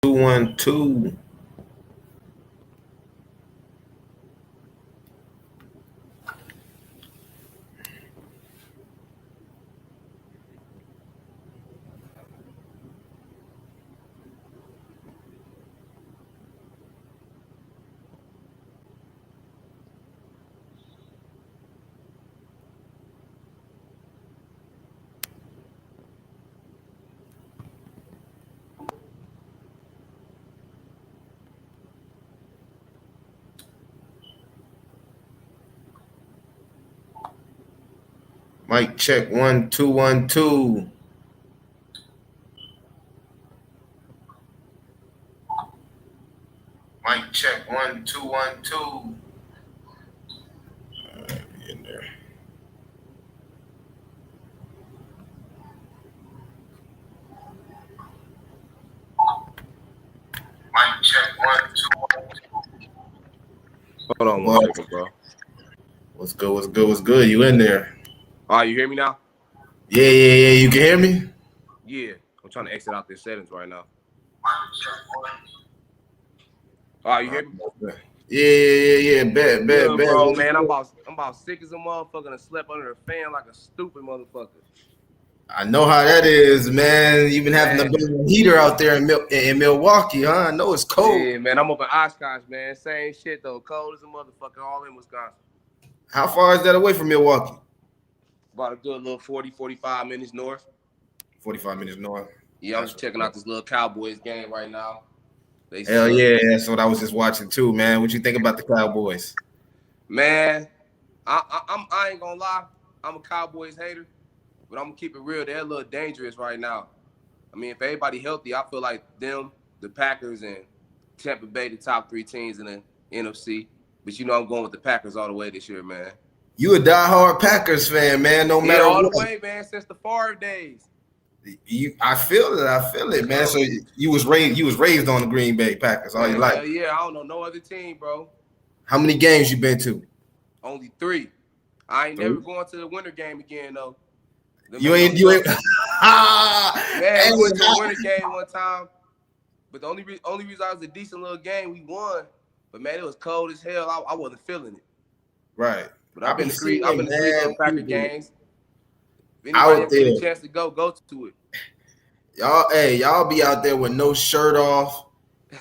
212. Mic check 1 2 1 2. Mic check 1 2 1 2. In there. Mic check 1 2 1 2. Hold on one second, bro. What's good? What's good? What's good? You in there? All right, you hear me now? Yeah. You can hear me? Yeah. I'm trying to exit out their settings right now. All right, you hear me? Yeah. Bet. Bro, man, I'm about sick as a motherfucker and slept under a fan like a stupid motherfucker. I know how that is, man. You've been having the heater out there in Milwaukee, huh? I know it's cold. Yeah, man, I'm up in Oshkosh, man. Same shit, though. Cold as a motherfucker, all in Wisconsin. How far is that away from Milwaukee? About a good little 40, 45 minutes north. 45 minutes north. Yeah, I'm just checking out this little Cowboys game right now. Hell yeah, that's what I was just watching too, man. What you think about the Cowboys? Man, I ain't gonna lie. I'm a Cowboys hater, but I'm gonna keep it real. They're a little dangerous right now. I mean, if everybody healthy, I feel like them, the Packers, and Tampa Bay, the top three teams in the NFC. But you know I'm going with the Packers all the way this year, man. You a diehard Packers fan, man. No matter all what. The way, man, since the Favre days. I feel it, man. So you was raised on the Green Bay Packers all your life. Yeah, I don't know no other team, bro. How many games you been to? Only 3. I ain't never going to the winter game again though. You ain't. Man, we went to the winter game one time, but the only reason I was a decent little game, we won. But man, it was cold as hell. I wasn't feeling it. Right. But I've been to 3 Packer games. If anybody out ever there, get a chance to go to it. Y'all be out there with no shirt off,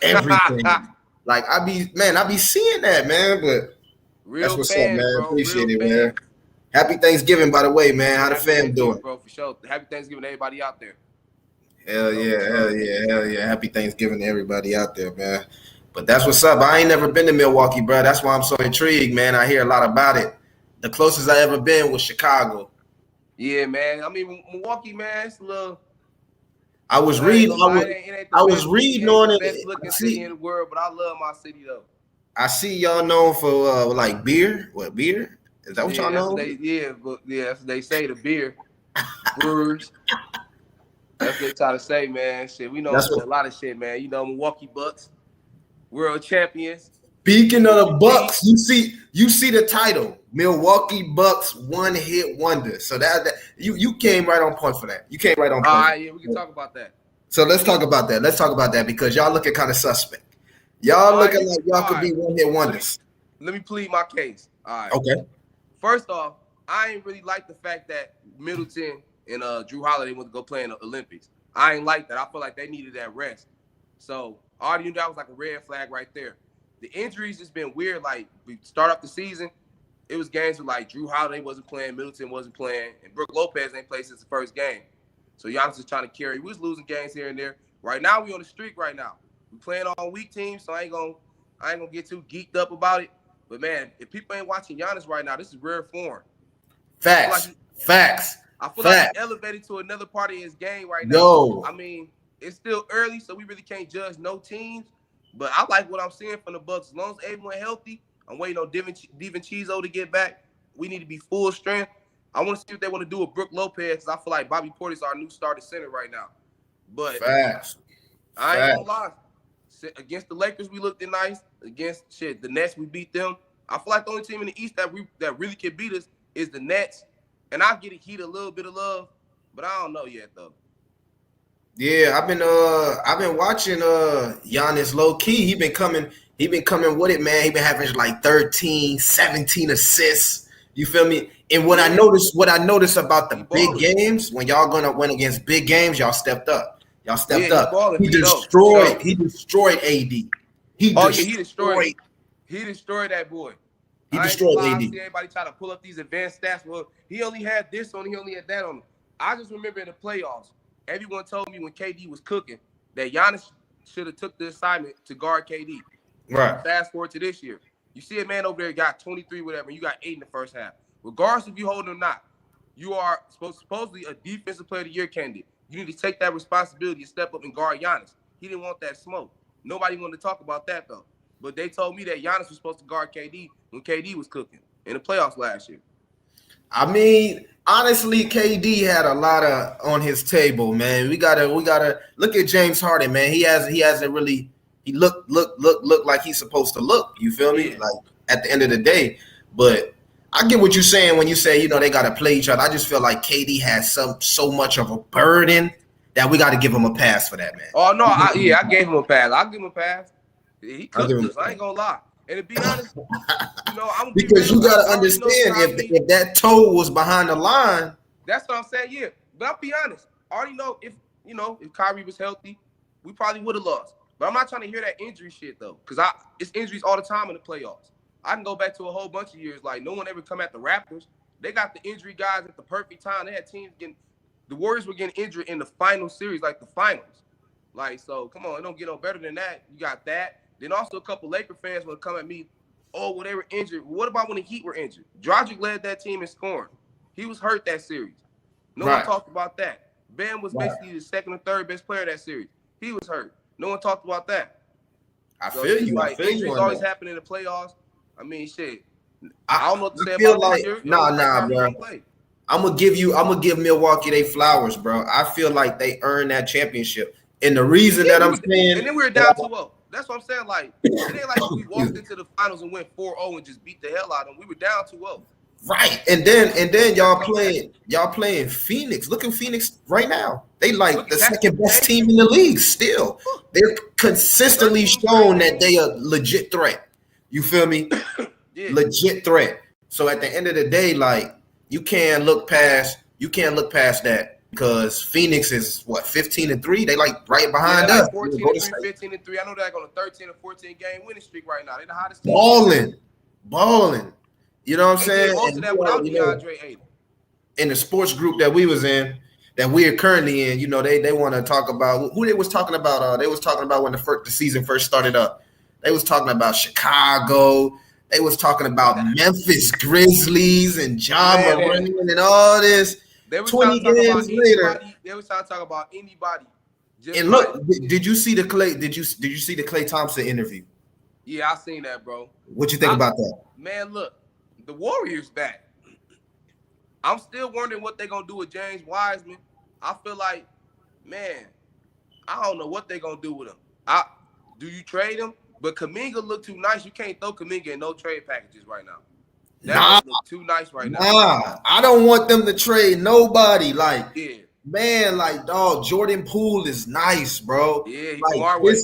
everything. Like I be seeing that, man. But real that's what's fans, up, man. Bro, appreciate it, man. Happy Thanksgiving, by the way, man. How the fam doing? Bro, for sure. Happy Thanksgiving to everybody out there. Hell yeah. Happy Thanksgiving to everybody out there, man. But that's what's up. I ain't never been to Milwaukee, bro. That's why I'm so intrigued, man. I hear a lot about it. The closest I ever been was Chicago. Yeah, man. I mean, Milwaukee, man, it's a little. I was reading on it. Best looking city in the world, but I love my city though. I see y'all known for like beer. What beer? Is that what y'all know? That's what they say, the beer. Brewers. That's what they try to say, man. Shit, we know for a lot of shit, man. You know, Milwaukee Bucks, world champions. Speaking of the Bucks, you see the title, Milwaukee Bucks One Hit Wonder. So that you came right on point for that. You came right on point. All right, yeah, we can talk about that. So let's talk about that. Let's talk about that because y'all looking kind of suspect. Y'all looking like y'all could be one hit wonders. Let me plead my case. All right. Okay. First off, I ain't really like the fact that Middleton and Jrue Holiday went to go play in the Olympics. I ain't like that. I feel like they needed that rest. So I already knew that was like a red flag right there. The injuries just been weird. Like we start off the season, it was games where like Jrue Holiday wasn't playing, Middleton wasn't playing, and Brook Lopez ain't played since the first game. So Giannis is trying to carry. We was losing games here and there. Right now we on the streak. Right now we playing on weak teams, so I ain't gonna get too geeked up about it. But man, if people ain't watching Giannis right now, this is rare form. Facts. I feel like he elevated to another part of his game right now. Yo. I mean, it's still early, so we really can't judge no teams. But I like what I'm seeing from the Bucks. As long as everyone healthy, I'm waiting on 𝐦𝐨𝐸𝐻𝐿 to get back. We need to be full strength. I want to see what they want to do with Brook Lopez because I feel like Bobby Portis is our new starting center right now. But Facts. I ain't gonna lie. Against the Lakers, we looked nice. Against the Nets, we beat them. I feel like the only team in the East that really can beat us is the Nets. And I'll get Heat a little bit of love, but I don't know yet though. Yeah, I've been watching Giannis low key. He been coming with it, man. He been having like 13, 17 assists. You feel me? And what I noticed about He the big balling. games, when y'all gonna win against big games, y'all stepped up. Y'all Yeah, stepped he up. balling for sure. He destroyed AD. He Oh yeah, he destroyed destroyed him. He destroyed that boy. he I ain't gonna destroyed lie. I AD. see everybody try to pull up these advanced stats. Well, he only had this on, he only had that on him. I just remember in the playoffs, everyone told me when KD was cooking that Giannis should have took the assignment to guard KD. Right. Fast forward to this year. You see a man over there got 23, whatever, and you got 8 in the first half. Regardless if you hold him or not, you are supposedly a defensive player of the year candidate. You need to take that responsibility and step up and guard Giannis. He didn't want that smoke. Nobody wanted to talk about that, though. But they told me that Giannis was supposed to guard KD when KD was cooking in the playoffs last year. I mean, honestly, KD had a lot of on his table, man. We gotta look at James Harden, man. He hasn't really look like he's supposed to look. You feel me? Yeah. Like at the end of the day, but I get what you're saying when you say they gotta play each other. I just feel like KD has so much of a burden that we got to give him a pass for that, man. Oh no, I gave him a pass. I'll give him a pass. He cooked us. I ain't gonna lie. And to be honest, I'm because you gotta understand if that toe was behind the line. That's what I'm saying. Yeah, but I'll be honest. I already know if Kyrie was healthy, we probably would have lost. But I'm not trying to hear that injury shit though, because it's injuries all the time in the playoffs. I can go back to a whole bunch of years. Like no one ever come at the Raptors. They got the injury guys at the perfect time. They had teams the Warriors were getting injured in the final series, like the finals. Like, so come on, it don't get no better than that. You got that. Then also a couple Laker fans want to come at me. Oh, well, they were injured. What about when the Heat were injured? Dragic led that team in scoring. He was hurt that series. No one talked about that. Bam was basically the second or third best player that series. He was hurt. No one talked about that. I feel you. Like, injuries always happen in the playoffs. I mean, shit. I don't know what to say about like, this year. Nah, bro. I'm gonna give Milwaukee they flowers, bro. I feel like they earned that championship. And the reason that I'm saying, and then we were down 2-0. That's what I'm saying. Like, it ain't like we walked into the finals and went 4-0 and just beat the hell out of them. We were down 2-0. Right. And then y'all playing Phoenix. Look at Phoenix right now. They like the second best team in the league still. They're consistently shown that they are legit threat. You feel me? Yeah. Legit threat. So at the end of the day, like you can't look past that. Because Phoenix is 15-3. They like right behind us. 14-3, 15-3. I know they're like on a 13 or 14 game winning streak right now. They're the hottest team. Balling. You know what I'm saying? Most of that without 𝐥𝐤𝐤𝐬. In the sports group that we was in, that we are currently in, they want to talk about who they was talking about. They was talking about when the season first started up. They was talking about Chicago. They was talking about Memphis Grizzlies and Ja Morant and all this. They were trying to talk about anybody. They were trying to talk about anybody. And look, did you see the Klay? Did you see the Klay Thompson interview? Yeah, I seen that, bro. What you think about that? Man, look, the Warriors back. I'm still wondering what they're gonna do with James Wiseman. I feel like, man, I don't know what they're gonna do with him. Do you trade him? But Kuminga look too nice. You can't throw Kuminga in no trade packages right now. That look too nice right now. I don't want them to trade nobody. Like, man, like, dog, Jordan Poole is nice, bro. Yeah, he's like, our way.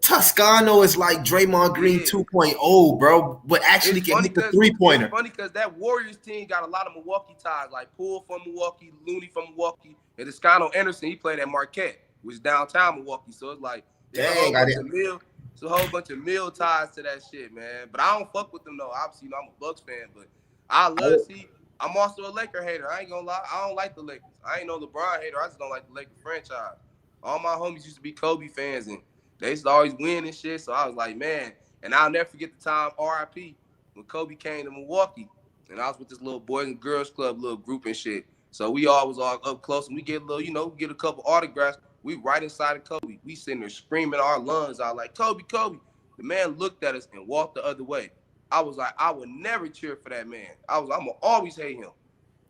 Toscano is like Draymond Green 2.0, bro, but actually can hit the three-pointer. It's funny because that Warriors team got a lot of Milwaukee ties, like Poole from Milwaukee, Looney from Milwaukee, and Toscano Anderson, he played at Marquette, which is downtown Milwaukee. So it's like, it's a whole bunch of Mill ties to that shit, man. But I don't fuck with them, though. Obviously, I'm a Bucks fan, but I love to see. I'm also a Laker hater. I ain't gonna lie. I don't like the Lakers. I ain't no LeBron hater. I just don't like the Lakers franchise. All my homies used to be Kobe fans, and they used to always win and shit. So I was like, man. And I'll never forget the time, RIP, when Kobe came to Milwaukee. And I was with this little Boys and Girls Club little group and shit. So we all was all up close, and we get a little, get a couple autographs. We right inside of Kobe. We sitting there screaming our lungs out like, Kobe, Kobe. The man looked at us and walked the other way. I was like, I would never cheer for that man. I'm gonna always hate him.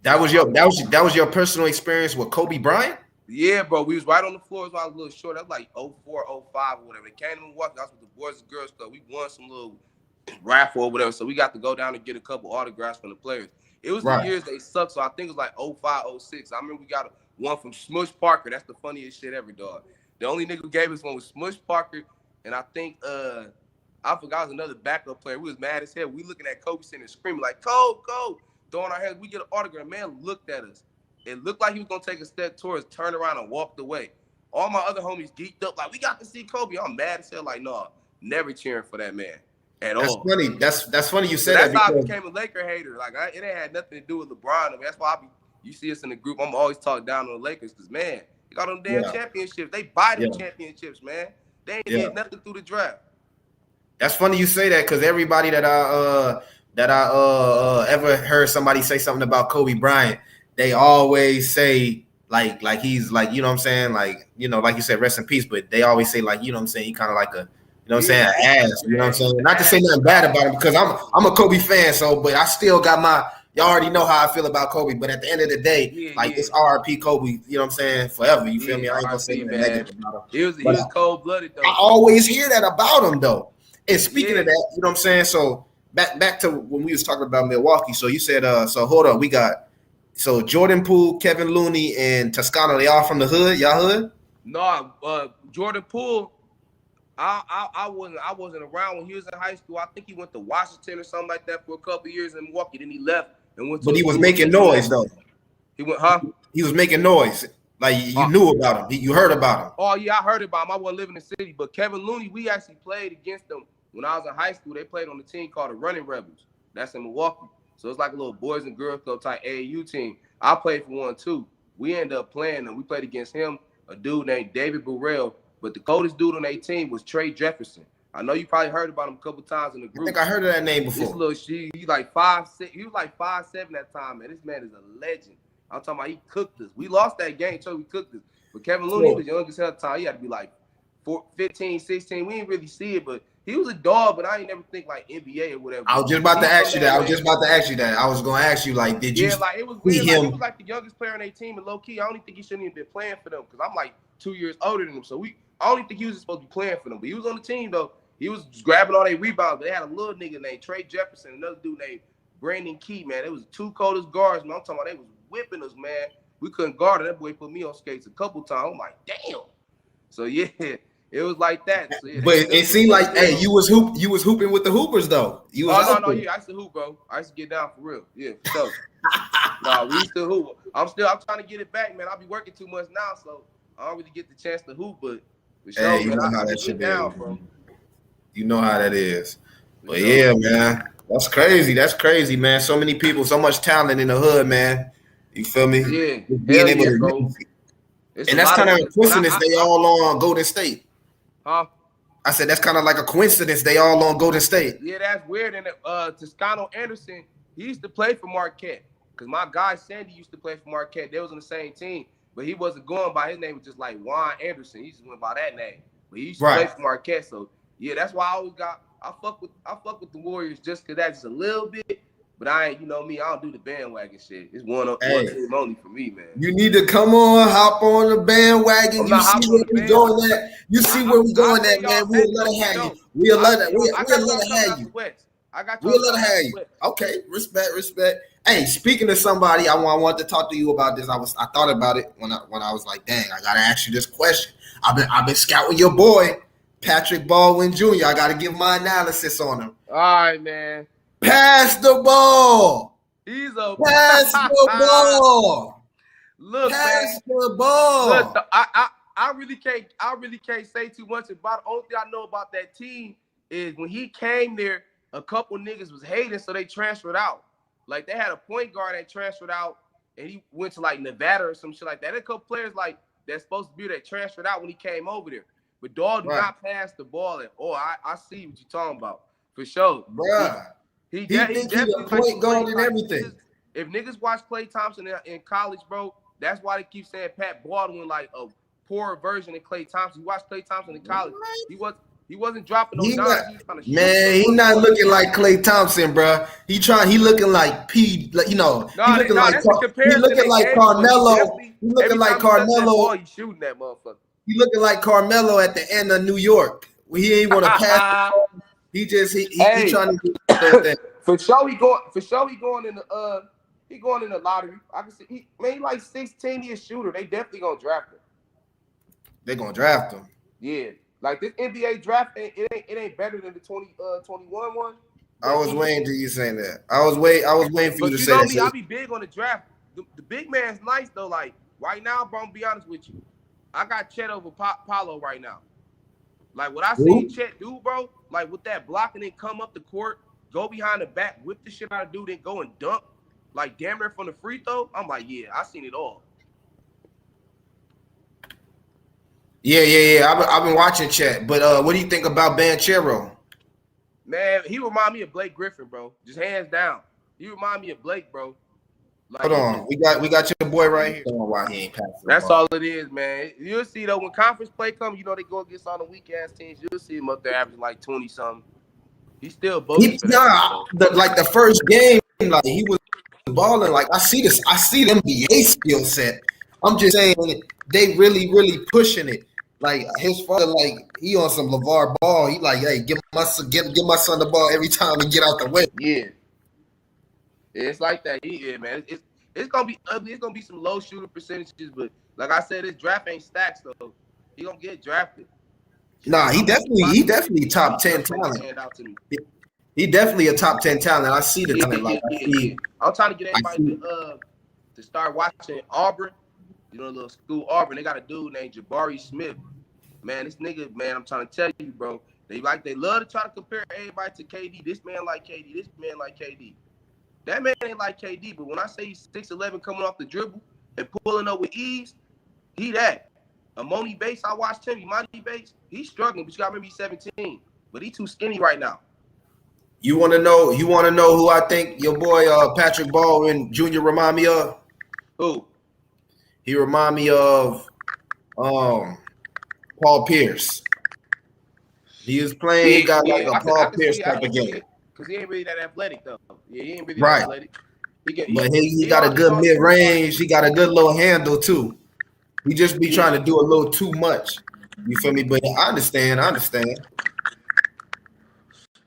That was your personal experience with Kobe Bryant? Yeah, bro. We was right on the floor. So I was a little short. That was like 04, 05 or whatever. They came to Milwaukee. I was with the Boys and Girls Club. We won some little raffle or whatever. So we got to go down and get a couple autographs from the players. It was the years they sucked. So I think it was like 05, 06. I remember we got one from Smush Parker. That's the funniest shit ever, dog. The only nigga who gave us one was Smush Parker, and I think I forgot it was another backup player. We was mad as hell. We looking at Kobe sitting and screaming like, Kobe, throwing our hands. We get an autograph. Man looked at us. It looked like he was gonna take a step towards, turn around and walked away. All my other homies geeked up like, we got to see Kobe. I'm mad as hell. Like, no, never cheering for that man at all. That's funny. That's funny you said that. That's how because I became a Laker hater. Like, it ain't had nothing to do with LeBron. I mean, that's why you see us in the group. I'm always talking down on the Lakers because, man, they got them damn championships. They buy them championships, man. They ain't did nothing through the draft. That's funny you say that because everybody that I ever heard somebody say something about Kobe Bryant, they always say like he's like, you know what I'm saying, like, you know, like you said, rest in peace, but they always say like, you know what I'm saying, he kind of like a, you know what I'm saying, ass, you know what I'm saying. Not to say nothing bad about him because I'm a Kobe fan, so but I still got my, y'all already know how I feel about Kobe, but at the end of the day, it's RIP Kobe, you know what I'm saying, forever. You feel me? I ain't gonna say anything negative about him. He was cold-blooded though. I always hear that about him though. And speaking of that, you know what I'm saying? So back to when we was talking about Milwaukee. So you said, so hold on, we got Jordan Poole, Kevin Looney, and Toscano. They all from the hood. Y'all hood? No, Jordan Poole. I wasn't around when he was in high school. I think he went to Washington or something like that for a couple of years in Milwaukee. Then he left and went to. But he was making noise though. He went, huh? He was making noise. Like you knew about him. You heard about him. Oh yeah, I heard about him. I wasn't living in the city, but Kevin Looney, we actually played against them when I was in high school. They played on the team called the Running Rebels. That's in Milwaukee. So it's like a little boys and girls club type AAU team. I played for one too. We ended up playing and we played against him, a dude named David Burrell. But the coldest dude on their team was Trey Jefferson. I know you probably heard about him a couple times in the group. I think I heard of that name before. This little shit, he like 5'6". He was like 5'7" that time, man. This man is a legend. I'm talking about he cooked us. We lost that game, so we cooked us. But Kevin Looney was young as hell at the time. He had to be like 15, 16. We didn't really see it, but he was a dog, but I ain't never think like NBA or whatever. I was just about to ask you that. I was going to ask you, like, did you like, it was weird. Like, he was like the youngest player on their team, and low-key, I don't even think he shouldn't even been playing for them because I'm like 2 years older than him. So I don't even think he was supposed to be playing for them. But he was on the team, though. He was grabbing all their rebounds, but they had a little nigga named Trey Jefferson, another dude named Brandon Key, man. It was the two coldest guards, man. I'm talking about they was whipping us, man. We couldn't guard it. That boy put me on skates a couple times. I'm like, damn. So, yeah. It was like that. So, yeah, but it seemed like, hey, you was hooping with the hoopers though. You was no, yeah, I used to hoop, bro. I used to get down for real. Yeah, for sure. No, we used to hoop. I'm trying to get it back, man. I'll be working too much now, so I don't really get the chance to hoop, but for sure, hey, you man, know how I that shit down, is. bro. You know how that is. But yeah, man. That's crazy. That's crazy, man. So many people, so much talent in the hood, man. You feel me? Yeah. Being able to, bro. And that's kind of a coincidence they all on Golden State. Huh? I said that's kind of like a coincidence they all on Golden State. Yeah, that's weird. And Toscano Anderson, he used to play for Marquette. Because my guy Sandy used to play for Marquette. They was on the same team. But he wasn't going by his name, was just like Juan Anderson. He just went by that name. But he used to play for Marquette. So yeah, that's why I fuck with the Warriors just because that's just a little bit. But I ain't, you know me, I don't do the bandwagon shit. It's one team only for me, man. You need to come on, hop on the bandwagon. You see where we going at. You see where we going at, man. We'll let it have you. We'll let it have you. We'll let it have you. Okay, respect. Hey, speaking of somebody, I want to talk to you about this. I thought about it when I was like, dang, I gotta ask you this question. I've been scouting your boy, Patrick Baldwin Jr. I gotta give my analysis on him. All right, man. Pass the ball. He's a pass the ball. Look, pass the ball. Look, I really can't say too much about it. Only thing I know about that team is when he came there, a couple niggas was hating, so they transferred out. Like they had a point guard that transferred out, and he went to like Nevada or some shit like that. There a couple players like that's supposed to be that transferred out when he came over there. But dog did not pass the ball at all. I see what you're talking about for sure, bruh. He definitely a point guard and everything. If niggas watch Klay Thompson in college, bro, that's why they keep saying Pat Baldwin like a poor version of Klay Thompson. You watch Klay Thompson in college, he wasn't dropping those dimes. He not looking like Klay Thompson, bro. He looking like P, like, you know. No, he looking like Carmelo. He looking like Carmelo. He's shooting that motherfucker. He looking like Carmelo at the end of New York. He ain't want to pass. He trying to do that. For sure he going in the He going in the lottery. I can see he like 16 year shooter. They definitely gonna draft him. They're gonna draft him. Yeah, like this NBA draft, it ain't better than the 2021 one. I was waiting till you saying that. I was waiting for you to say that. But you know me, I be big on the draft. The big man's nice though. Like right now, bro, I'm gonna be honest with you. I got Chet over Paolo right now. Like what I seen Chet do, bro, like with that block and then come up the court, go behind the back, whip the shit out of dude, then go and dunk, like damn near from the free throw. I'm like, yeah, I seen it all. Yeah. I've been watching Chet, but what do you think about Banchero? Man, he remind me of Blake Griffin, bro. Just hands down. He remind me of Blake, bro. Like, hold on, we got your boy right here. I don't know why he ain't passing. That's all it is, man. You'll see though when conference play comes, you know they go against all the weak ass teams. You'll see him up there averaging like 20 something. He's still boasting. Like the first game, like he was balling. Like I see the NBA skill set. I'm just saying they really pushing it. Like his father, like he on some LeVar Ball. He like, hey, give my son the ball every time he get out the way. Yeah. It's like that. Yeah, man. It's gonna be ugly. It's gonna be some low shooting percentages, but like I said, this draft ain't stacked, so he gonna get drafted. Nah, he definitely top 10 talent. He definitely a top 10 talent. I see the talent. I'm trying to get everybody to start watching Auburn. You know, a little school Auburn. They got a dude named Jabari Smith. Man, this nigga, man, I'm trying to tell you, bro. They love to try to compare everybody to KD. This man like KD. This man like KD. That man ain't like KD, but when I say he's 6'11" coming off the dribble and pulling up with ease, he that. Amoni Bates, I watched him. Imani Bates, he's struggling, but you got to remember he's 17. But he's too skinny right now. You want to know who I think your boy Patrick Baldwin Jr. remind me of? Who? He remind me of Paul Pierce. He was playing. He got like a Paul Pierce type of game. Because he ain't really that athletic, though. Yeah, he ain't really that athletic. But he got a good mid-range. He got a good little handle, too. He just be trying to do a little too much. You feel me? But I understand.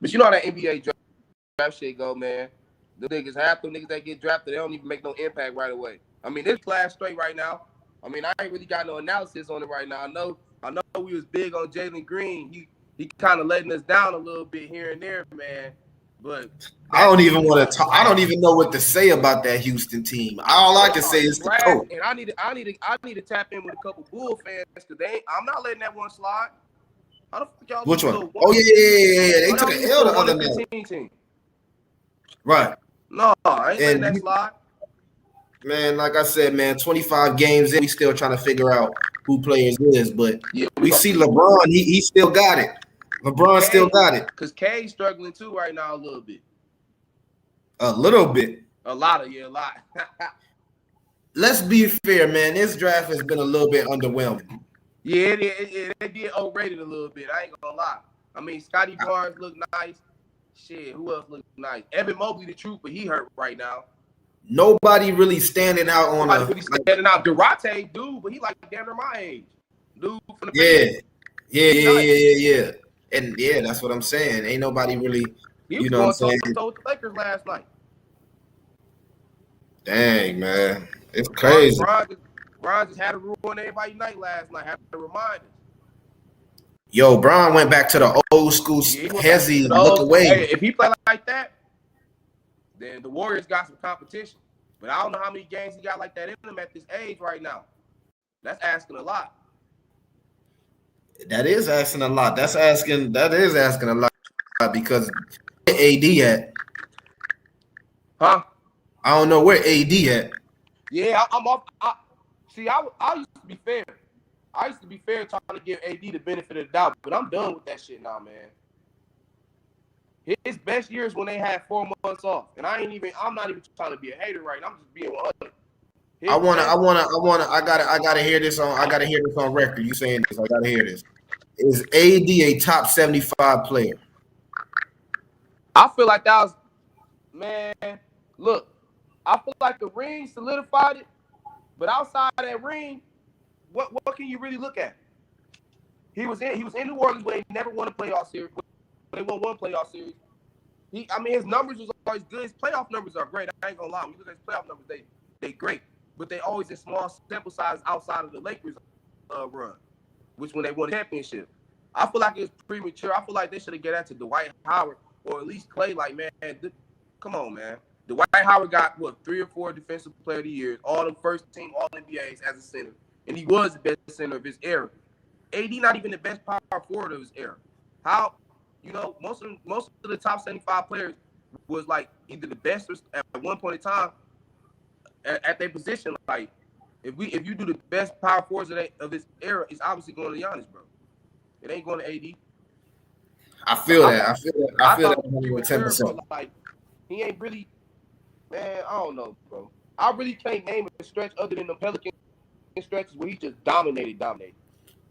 But you know how that NBA draft shit go, man. The niggas, half the niggas that get drafted, they don't even make no impact right away. I mean, this class straight right now. I mean, I ain't really got no analysis on it right now. I know we was big on Jalen Green. He kind of letting us down a little bit here and there, man. But I don't even want to talk. I don't even know what to say about that Houston team. All I can say is the coach. And I need to tap in with a couple Bull fans because I'm not letting that one slide. How the fuck y'all? Which one? Oh yeah. They took an L the other night. Right. No, I ain't letting that slide. Man, like I said, man, 25 games in, we still trying to figure out who players is, but we see LeBron. He still got it. LeBron still got it. Because K's struggling too right now a little bit. A little bit. A lot. Let's be fair, man. This draft has been a little bit underwhelming. Yeah, they did overrated a little bit. I ain't gonna lie. I mean, Scotty Barnes looked nice. Shit, who else looked nice? Evan Mobley, the truth, but he hurt right now. Nobody really standing out on standing out. Durate, dude, but he like damn near my age. Dude from the Yeah. And yeah, that's what I'm saying. Ain't nobody really, you know what I'm saying? He told the Lakers last night. Dang, man. It's crazy. Bron just had to ruin everybody's night last night. Had to remind us. Yo, Bron went back to the old school hezzy look away. Hey, if he play like that, then the Warriors got some competition. But I don't know how many games he got like that in him at this age right now. That's asking a lot. That is asking a lot. That is asking a lot because where AD at? Huh? I don't know where AD at. Yeah, I'm off. I used to be fair. I used to be fair trying to give AD the benefit of the doubt, but I'm done with that shit now, man. His best years when they had 4 months off, and I'm not even trying to be a hater right now. I'm just being 100. I gotta hear this on record. You saying this? I gotta hear this. Is AD a top 75 player? I feel like that was, man. Look, I feel like the ring solidified it, but outside of that ring, what can you really look at? He was in New Orleans, but he never won a playoff series. They won one playoff series. His numbers was always good. His playoff numbers are great. I ain't gonna lie. When you look at his playoff numbers, they great. But they always in small sample size outside of the Lakers run, which when they won the championship. I feel like it's premature. I feel like they should have get that to Dwight Howard or at least Clay. Like, man, come on, man. Dwight Howard got, what, 3 or 4 Defensive Player of the Year, all the first team, all NBAs as a center. And he was the best center of his era. AD not even the best power forward of his era. How, you know, most of the top 75 players was like either the best or at one point in time at their position. Like, if you do the best power forwards of this era, it's obviously going to Giannis, bro. It ain't going to AD. I feel that. I feel that 110%. Like, he ain't really, man, I don't know, bro. I really can't name a stretch other than the Pelican stretches where he just dominated.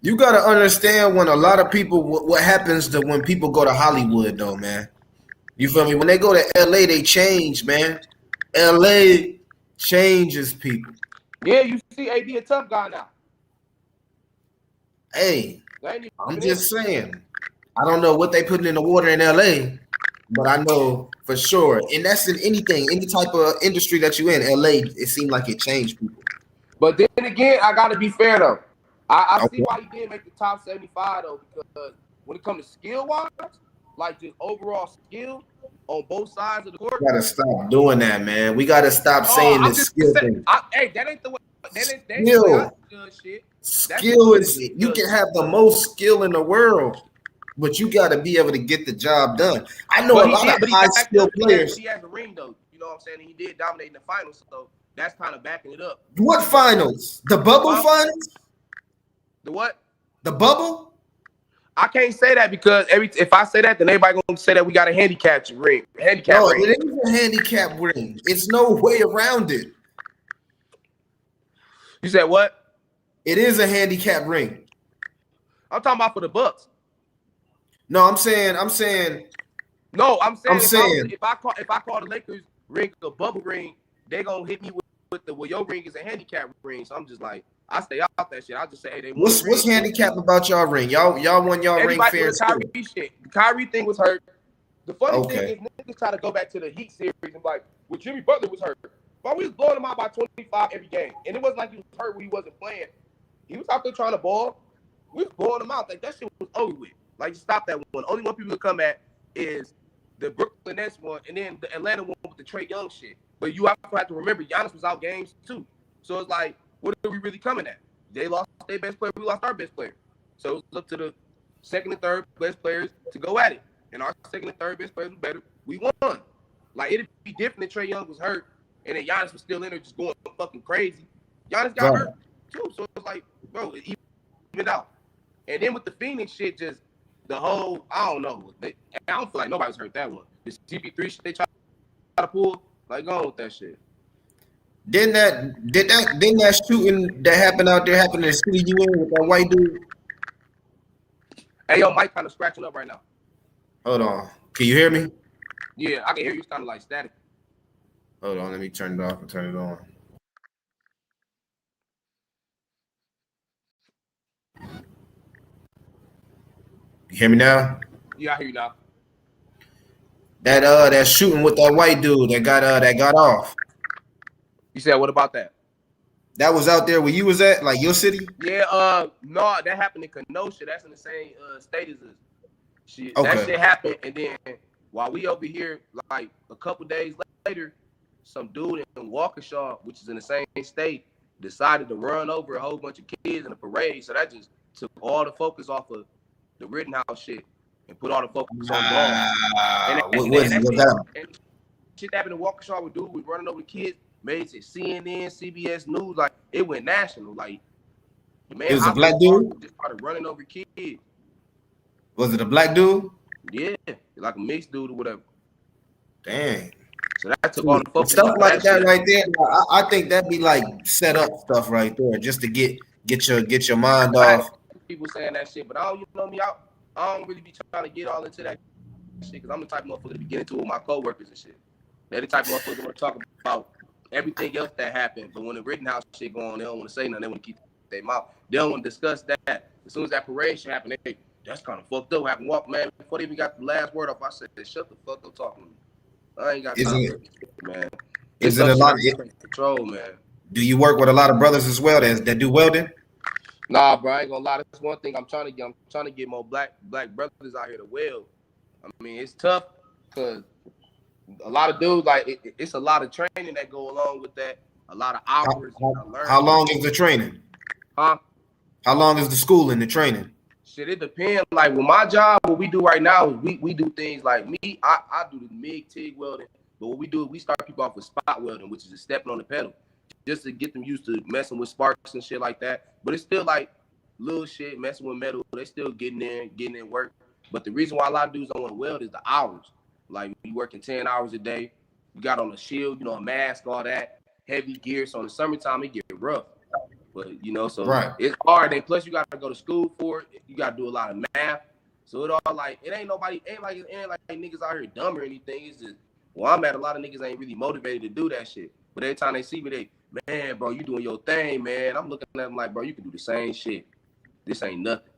You got to understand when a lot of people, what happens to when people go to Hollywood, though, man. You feel me? When they go to LA, they change, man. LA changes people. Yeah, you see AD a tough guy now. Hey, I'm just saying. I don't know what they putting in the water in LA, but I know for sure. And that's in anything, any type of industry that you in, LA, it seemed like it changed people. But then again, I got to be fair, though. I see why he did make the top 75, though, because when it comes to skill-wise, like just overall skill on both sides of the court. We got to stop doing that, man. We got to stop saying this skill thing. Hey, that ain't the way. That ain't skill. The way I judge shit. Skill is, you can have the most skill in the world, but you got to be able to get the job done. I know a lot of high-skill players. He has a ring, though. You know what I'm saying? He did dominate in the finals, so that's kind of backing it up. What finals? The bubble finals? The what? The bubble? I can't say that because if I say that, then everybody gonna say that we got a handicap ring. It is a handicap ring. It's no way around it. You said what? It is a handicap ring. I'm talking about for the Bucks. No, I'm saying. No, I'm saying. If I call the Lakers ring a bubble ring, they gonna hit me with your ring is a handicap ring. So I'm just like, I stay out that shit. I just say, hey, they what's handicap about y'all ring? Y'all won y'all ring fair. Kyrie shit. The Kyrie thing was hurt. The funny thing is niggas try to go back to the Heat series and like, well, Jimmy Butler was hurt. But we was blowing him out by 25 every game. And it wasn't like he was hurt when he wasn't playing. He was out there trying to ball. We was blowing him out. Like, that shit was over with. Like, just stop that one. Only one people to come at is the Brooklyn Nets one and then the Atlanta one with the Trae Young shit. But you have to remember, Giannis was out games too. So it's like, what are we really coming at? They lost their best player. We lost our best player. So it's up to the second and third best players to go at it. And our second and third best players were better. We won. Like, it'd be different if Trae Young was hurt and then Giannis was still in there just going fucking crazy. Giannis got hurt too. So it's like, bro, it evened out. And then with the Phoenix shit, just the whole, I don't know. I don't feel like nobody's hurt that one. The CP3 shit they try to pull, like, go on with that shit. Didn't that shooting that happened out there happen in the city you in with that white dude? Hey, yo, Mike kind of scratching up right now. Hold on. Can you hear me? Yeah, I can hear you. It's kind of like static. Hold on. Let me turn it off and turn it on. You hear me now? Yeah, I hear you now. That shooting with that white dude that got off. You said, what about that? That was out there where you was at, like your city? Yeah, no, that happened in Kenosha. That's in the same state as us. Shit, okay. That shit happened, and then while we over here, like a couple days later, some dude in Waukesha, which is in the same state, decided to run over a whole bunch of kids in a parade. So that just took all the focus off of the Rittenhouse shit and put all the focus on Dolph. And shit happened in Waukesha with dude was running over the kids. Made it CNN, CBS News, like it went national. Like the man, it was a black dude just started running over kids. Was it a black dude? Yeah, like a mixed dude or whatever. Dang. So that took all the focus. Stuff like that right there. I think that'd be like set up stuff right there, just to get your mind off. People saying that shit, but I don't, you know me, I don't really be trying to get all into that shit because I'm the type of motherfucker to be getting into it with my coworkers and shit. They're the type of motherfucker want to talk about everything else that happened, but when the Rittenhouse shit go on, they don't want to say nothing. They want to keep their mouth. They don't want to discuss that. As soon as that parade shit happened, that's kind of fucked up. Happened, walk, man. Before they even got the last word off, I said, "Shut the fuck up, talking to me." I ain't got Is time it? for it, man. Is it a lot? Control, man. Do you work with a lot of brothers as well that do welding? Nah, bro, I ain't gonna lie. That's one thing I'm trying to get. I'm trying to get more black brothers out here to weld. I mean, it's tough because a lot of dudes it's a lot of training that go along with that. A lot of hours. How long is the training? Huh? How long is the school and the training? Shit, it depends. Like with my job, what we do right now is we do things like me. I do the MIG TIG welding, but what we do is we start people off with spot welding, which is just stepping on the pedal, just to get them used to messing with sparks and shit like that. But it's still like little shit, messing with metal. They still getting in work. But the reason why a lot of dudes don't want to weld is the hours. Like you working 10 hours a day, you got on a shield, a mask, all that heavy gear. So in the summertime it get rough. But so right. It's hard. And plus you got to go to school for it. You got to do a lot of math. So it all like it ain't like niggas out here dumb or anything. It's just I'm at a lot of niggas ain't really motivated to do that shit. But every time they see me, man, bro, you doing your thing, man. I'm looking at them like, bro, you can do the same shit. This ain't nothing.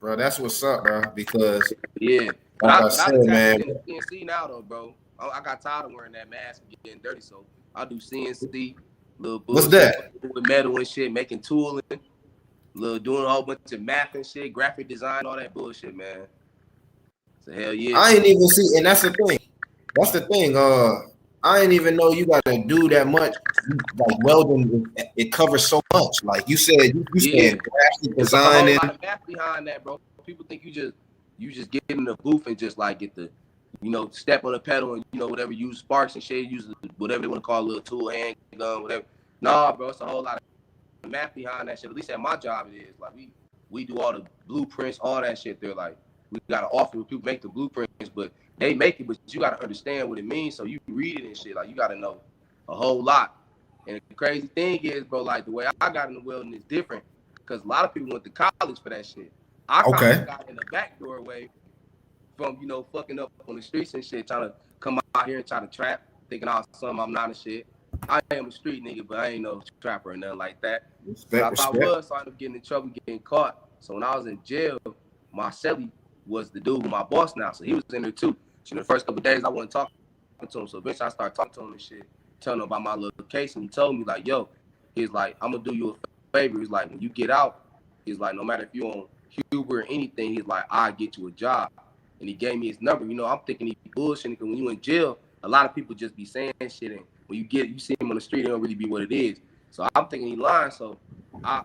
Bro, that's what's up, bro. Because yeah, but like I said, man, CNC now though, bro. I got tired of wearing that mask and getting dirty, so I do CNC. Little what's that? With metal and shit, making tooling, doing a whole bunch of math and shit, graphic design, all that bullshit, man. So hell yeah. I ain't even see, and that's the thing. That's the thing. I didn't even know you got to do that much. Like welding, it covers so much. Like you said, you said graphic design. There's a whole lot of math behind that, bro. People think you just get in the booth and just like get the, step on the pedal and whatever, use sparks and shit, use whatever they want to call a little tool, handgun, whatever. Nah, bro, it's a whole lot of math behind that shit. At least at my job it is. Like we do all the blueprints, all that shit. They're like, we got to offer people make the blueprints, but they make it, but you got to understand what it means. So you read it and shit. Like you got to know a whole lot. And the crazy thing is, bro, like the way I got into welding is different because a lot of people went to college for that shit. I kind of got in the back doorway from, fucking up on the streets and shit, trying to come out here and try to trap, thinking I was something I'm not and shit. I am a street nigga, but I ain't no trapper or nothing like that. Respect. I thought I was, so I ended up getting in trouble, getting caught. So when I was in jail, my celly was the dude, my boss now, so he was in there too. So the first couple of days, I wasn't talking to him, so eventually I started talking to him and shit, telling him about my little case, and he told me like, yo, he's like, I'm gonna do you a favor. He's like, when you get out, he's like, no matter if you're on Huber or anything, he's like, I'll get you a job. And he gave me his number. I'm thinking he bullshitting because when you in jail, a lot of people just be saying shit, and when you see him on the street, it don't really be what it is. So I'm thinking he lying. So I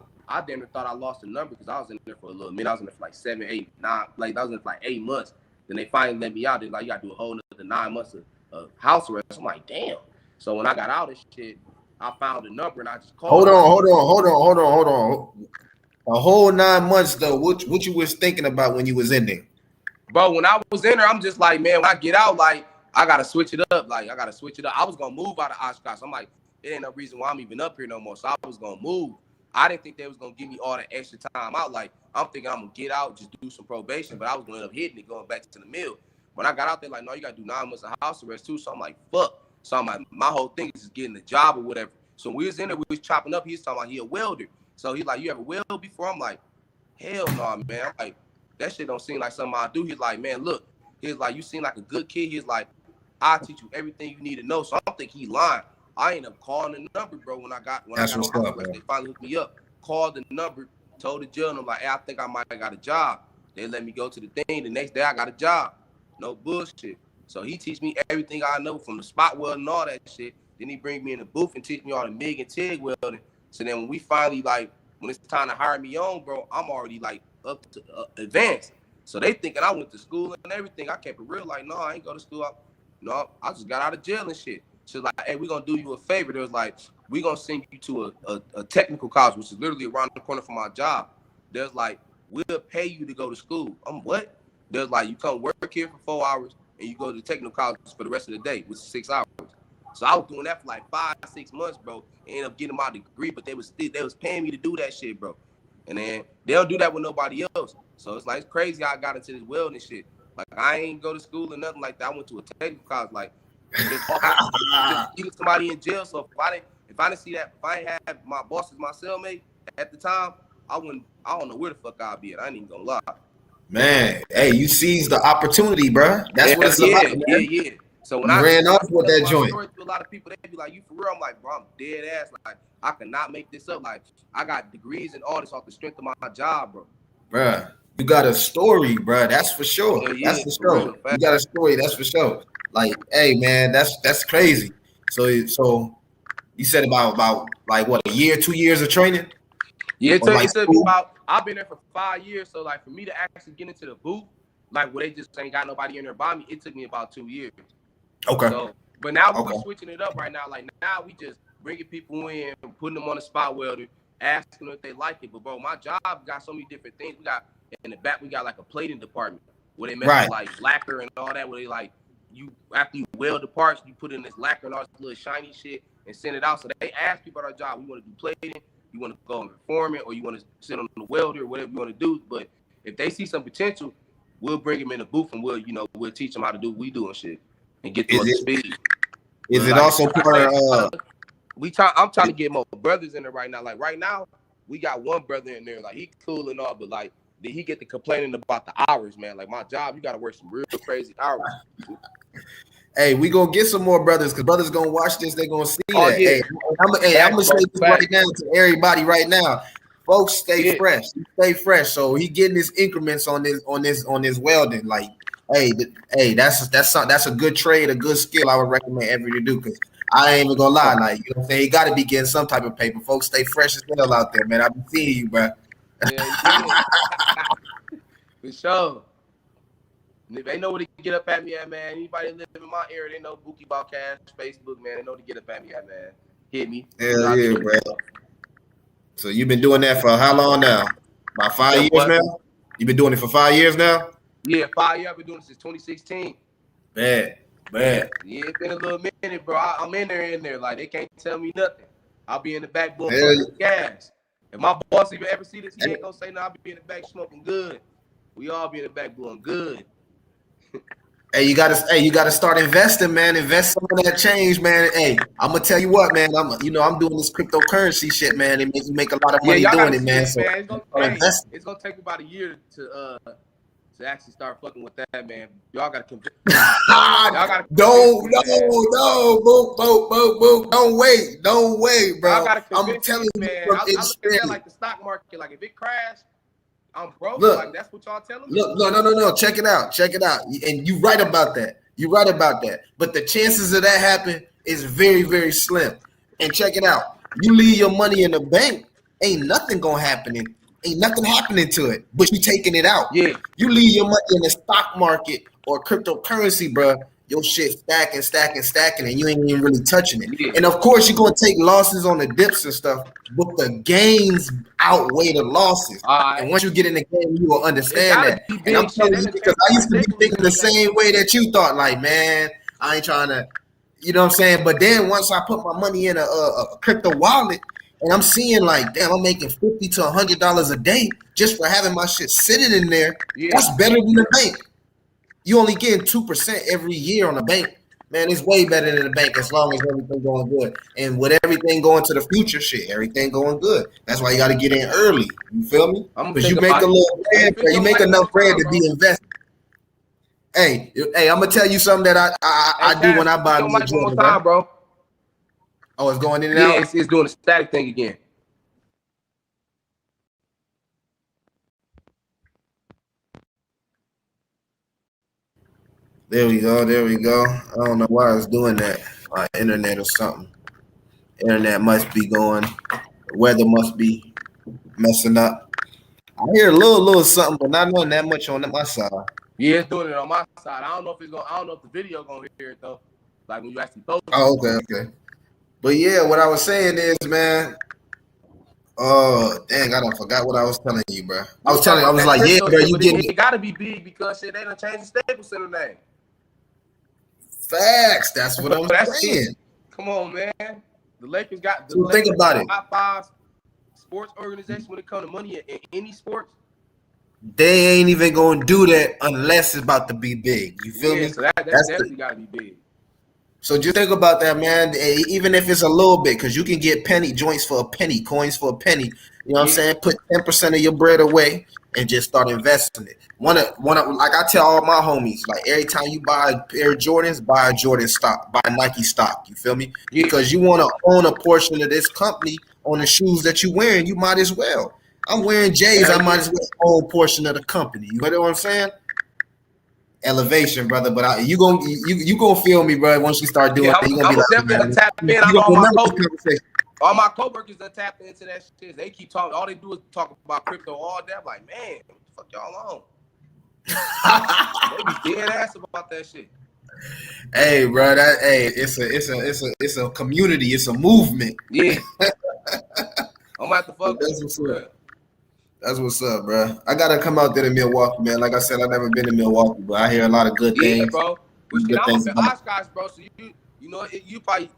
damn near thought I lost the number because I was in there for a little minute. I was in there for like 7, 8, 9, like I was in there for like 8 months. Then they finally let me out. They're like, you gotta do a whole nother 9 months of house arrest. I'm like, damn. So when I got out of shit, I found the number and I just called. Hold on. A whole 9 months though. What you was thinking about when you was in there? Bro, when I was in there, I'm just like, man, when I get out, like, I gotta switch it up. Like, I gotta switch it up. I was gonna move out of Oshkosh. I'm like, it ain't no reason why I'm even up here no more. So I was gonna move. I didn't think they was gonna give me all the extra time out. Like, I'm thinking I'm gonna get out, just do some probation, but I was gonna end up hitting it, going back to the mill. When I got out there, like, no, you gotta do 9 months of house arrest too. So I'm like, fuck. So I'm like, my whole thing is just getting a job or whatever. So we was in there, we was chopping up. He was talking about he a welder. So he's like, you ever weld before? I'm like, hell no, man. I'm like, that shit don't seem like something I do. He's like, man, look. He's like, you seem like a good kid. He's like, I'll teach you everything you need to know. So I don't think he lying. I ended up calling the number, bro. When I got on house arrest, they finally hooked me up. Called the number, told the jail, and I'm like, hey, I think I might have got a job. They let me go to the thing. The next day, I got a job. No bullshit. So he teach me everything I know from the spot welding and all that shit. Then he bring me in the booth and teach me all the MIG and TIG welding. So then when we finally, like, when it's time to hire me on, bro, I'm already, like, up to advanced. So they thinking I went to school and everything. I kept it real, like, no, I ain't go to school. I just got out of jail and shit. So like, hey, we're gonna do you a favor. There was like, we're gonna send you to a technical college, which is literally around the corner from my job. There's like, we'll pay you to go to school. What? There's like, you come work here for 4 hours and you go to the technical college for the rest of the day, which is 6 hours. So I was doing that for like 5, 6 months, bro. Ended up getting my degree, but they was paying me to do that shit, bro. And then they don't do that with nobody else. So it's like, it's crazy how I got into this welding shit. Like, I ain't go to school or nothing like that. I went to a technical college, like, just getting somebody in jail. So if I didn't see that, if I ain't had my boss as my cellmate at the time, I don't know where the fuck I'd be at. I ain't even gonna lie. Man, hey, you seized the opportunity, bro. That's what it's about, man. Yeah. So when you ran off with that joint. To a lot of people, they be like, "You for real?" I'm like, "Bro, I'm dead ass. Like, I cannot make this up. Like, I got degrees and all this off the strength of my job, bro." Bruh, you got a story, bruh. That's for sure. Yeah, that's for sure. Real, you got a story. That's for sure. Like, hey, man, that's crazy. So you said about like what, a year, 2 years of training? Yeah, it took me about. I've been there for 5 years. So like for me to actually get into the booth, like where they just ain't got nobody in there by me, it took me about 2 years. Okay. So, but now we're switching it up right now. Like now we just bringing people in, putting them on the spot welder, asking them if they like it. But bro, my job got so many different things. We got in the back, we got like a plating department where they make like lacquer and all that. Where they like you after you weld the parts, you put in this lacquer and all this little shiny shit and send it out. So they ask people about our job. We want to do plating, you want to go and perform it, or you want to sit on the welder, or whatever you want to do. But if they see some potential, we'll bring them in the booth and we'll teach them how to do what we do and shit and get them up to speed. Is it also part of I'm trying to get more brothers in there right now. Like right now, we got one brother in there, like he cool and all, but like did he get to complaining about the hours, man? Like my job, you gotta work some real crazy hours. Hey, we gonna get some more brothers because brothers gonna watch this, they gonna see that. Yeah. I'm gonna say this right now to everybody right now. Folks, stay fresh. Stay fresh. So he getting his increments on this welding. Like, hey, that's a good trade, a good skill. I would recommend everybody to do because I ain't even gonna lie. Like, you know what I'm saying? You gotta be getting some type of paper. Folks, stay fresh as hell out there, man. I've been seeing you, bro. Yeah, for sure. They know where to get up at me at, man. Anybody live in my area, they know Bookie Podcast, Facebook, man. They know to get up at me at, man. Hit me. Hell yeah, bro. So you've been doing that for how long now? About 5 years now? You've been doing it for 5 years now? Yeah, 5 years. I've been doing it since 2016. Bad. Yeah, it's been a little minute, bro. I'm in there. Like, they can't tell me nothing. I'll be in the back blowing gas. If my boss even ever see this, he ain't gonna say no. I'll be in the back smoking good. We all be in the back blowing good. Hey, you gotta start investing, man. Invest some of that change, man. Hey, I'm gonna tell you what, man. I'm doing this cryptocurrency shit, man. It makes you make a lot of money doing it, man. So it's gonna take about a year to actually start fucking with that, man. Y'all gotta convince. Don't wait, bro. I'm telling you, man. I look at that like the stock market. Like if it crashed, I'm broke. Look, like that's what y'all telling me. Look, no. Check it out. And you right about that. But the chances of that happen is very, very slim. And check it out. You leave your money in the bank, ain't nothing happening to it. But you taking it out. Yeah. You leave your money in the stock market or cryptocurrency, bro. Your shit stacking, and you ain't even really touching it. Yeah. And of course, you're gonna take losses on the dips and stuff, but the gains outweigh the losses. And once you get in the game, you will understand that. And I'm telling you, because I used to be thinking the same way that you thought. Like, man, I ain't trying to, you know what I'm saying? But then once I put my money in a crypto wallet, and I'm seeing like, damn, I'm making $50 to $100 a day just for having my shit sitting in there. Yeah. That's better than the bank. You only getting 2% every year on the bank. Man, it's way better than the bank as long as everything going good. And with everything going to the future, shit, everything going good. That's why you got to get in early. You feel me? Because you make a little bread, you make enough bread to be invested. Hey, I'm gonna tell you something that I do when I buy me a one more time, bro. Oh, it's going in and out? It's doing the static thing again. There we go. I don't know why it's doing that. My internet or something. Internet must be going. The weather must be messing up. I hear a little something, but not knowing that much on my side. Yeah, it's doing it on my side. I don't know if the video gonna hear it though. Like when you actually post it. Oh, okay. But yeah, what I was saying is, man. Oh, dang, I done forgot what I was telling you, bro. I was like, yeah, bro, you getting it gotta be big because shit, they done changed the Staples Center name. Facts. That's what I'm saying. Come on, man. The Lakers got the think about it. Top 5 sports organization when it comes to money in any sports. They ain't even gonna do that unless it's about to be big. You feel me? So that's definitely gotta be big. So just think about that, man. Even if it's a little bit, because you can get penny joints for a penny, coins for a penny. You know what I'm saying? Put 10% of your bread away. and just start investing it. Like I tell all my homies, like every time you buy a pair of Jordans, buy a Jordan stock, buy Nike stock. You feel me? Yeah. Because you want to own a portion of this company on the shoes that you wearing. You might as well. I'm wearing J's. I might as well own a portion of the company. You know what I'm saying? Elevation, brother. But you gonna feel me, bro. Once you start doing it, you gonna be like, definitely gonna tap in. All my coworkers that tap into that shit. They keep talking. All they do is talk about crypto all day. I'm like, man, what the fuck y'all on? They be dead ass about that shit. Hey, bro, it's a community. It's a movement. Yeah. I'm gonna have to fuck. That's what's up, bro. I gotta come out there to Milwaukee, man. Like I said, I've never been to Milwaukee, but I hear a lot of good things. Yeah, bro. But shit, I'm up in Oshkosh, bro. So you know, you probably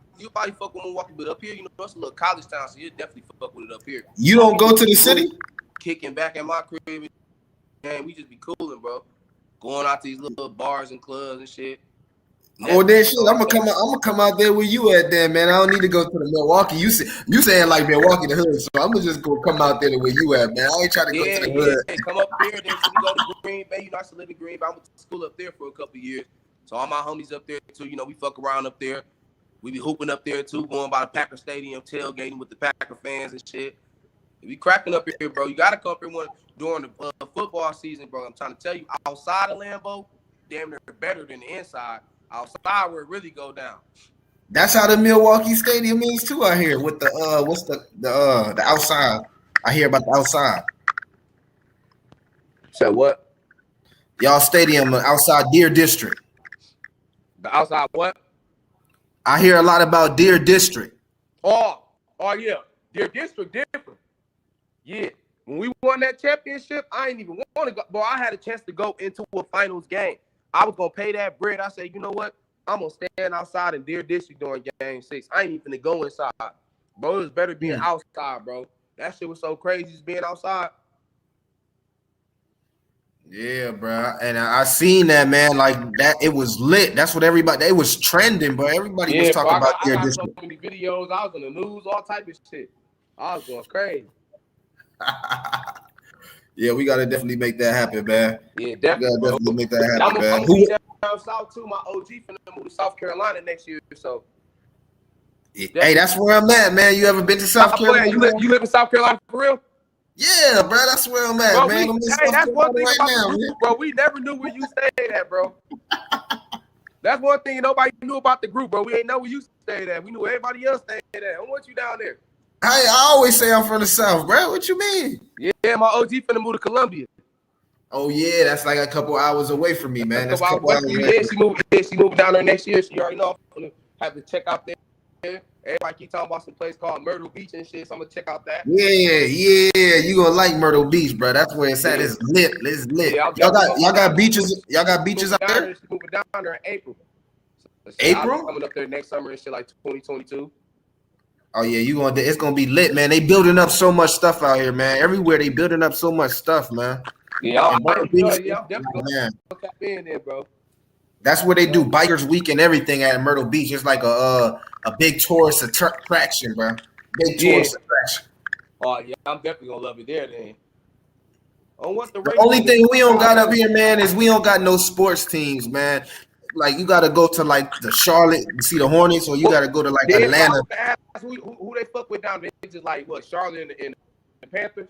fuck with Milwaukee, but up here, you know, it's a little college town, so you definitely fuck with it up here. You don't go to the city? Kicking back at my crib, man. We just be cooling, bro. Going out to these little bars and clubs and shit. Oh, then shit, I'm gonna come out there where you at, then, man. I don't need to go to the Milwaukee. You saying like Milwaukee the hood, so I'm gonna just go come out there to where you at, man. I ain't trying to go to the hood. Yeah, come up here, then we go to Green Bay. You know, I used to live in Green Bay. I went to school up there for a couple of years, so all my homies up there too. You know, we fuck around up there. We be hooping up there too, going by the Packer Stadium, tailgating with the Packer fans and shit. We cracking up here, bro. You gotta come up here during the football season, bro. I'm trying to tell you, outside of Lambeau, damn near better than the inside. Outside where it really go down. That's how the Milwaukee Stadium is too out here with the what's the outside. I hear about the outside. So what? Y'all stadium outside Deer District. The outside what? I hear a lot about Deer District. Oh yeah. Deer District different. Yeah. When we won that championship, I ain't even want to go. Bro, I had a chance to go into a finals game. I was going to pay that bread. I said, you know what? I'm going to stand outside in Deer District during Game 6. I ain't even going to go inside. Bro, it was better being outside, bro. That shit was so crazy just being outside. Yeah, bro. And I seen that, man. Like, that, it was lit. That's what everybody, it was trending, bro. Everybody was talking about Deer District. I got so many videos. I was on the news, all type of shit. I was going crazy. Yeah, we gotta definitely make that happen, man. Yeah, definitely make that happen, man. I'm gonna be down south too. My OG finna move to South Carolina next year, so. Hey, that's where I'm at, man. You ever been to South Carolina? You live in South Carolina for real? Yeah, bro. That's where I'm at, bro, man. That's one thing about the group, bro. We never knew where you stayed at, bro. That's one thing nobody knew about the group, bro. We ain't know where you stayed at. We knew everybody else stayed at. I want you down there. Hey, I always say I'm from the South, bro. What you mean? Yeah, my OG finna move to Columbia. Oh yeah, that's like a couple hours away from me, man. That's a couple hours away. Yeah, she moved down there next year. She already know I'm gonna have to check out there. Everybody keep talking about some place called Myrtle Beach and shit, so I'm gonna check out that. Yeah. You gonna like Myrtle Beach, bro. That's where it's at. It's lit. It's lit. Yeah, y'all got beaches. Y'all got beaches out there. She's moving down there in April. So April? I'm coming up there next summer and shit, like 2022. Oh yeah, it's gonna be lit, man. They building up so much stuff out here, man. Everywhere they building up so much stuff, man. Yeah, I'm definitely gonna tap in there, bro. That's where they do Bikers Week and everything at Myrtle Beach. It's like a big tourist attraction, bro. Big tourist attraction. Oh yeah, I'm definitely gonna love it there then. The only thing we don't got up here, man, is we don't got no sports teams, man. Like you got to go to like the Charlotte and see the Hornets, or you got to go to like Atlanta. Who they fuck with down there? It's just like what, Charlotte and the Panthers.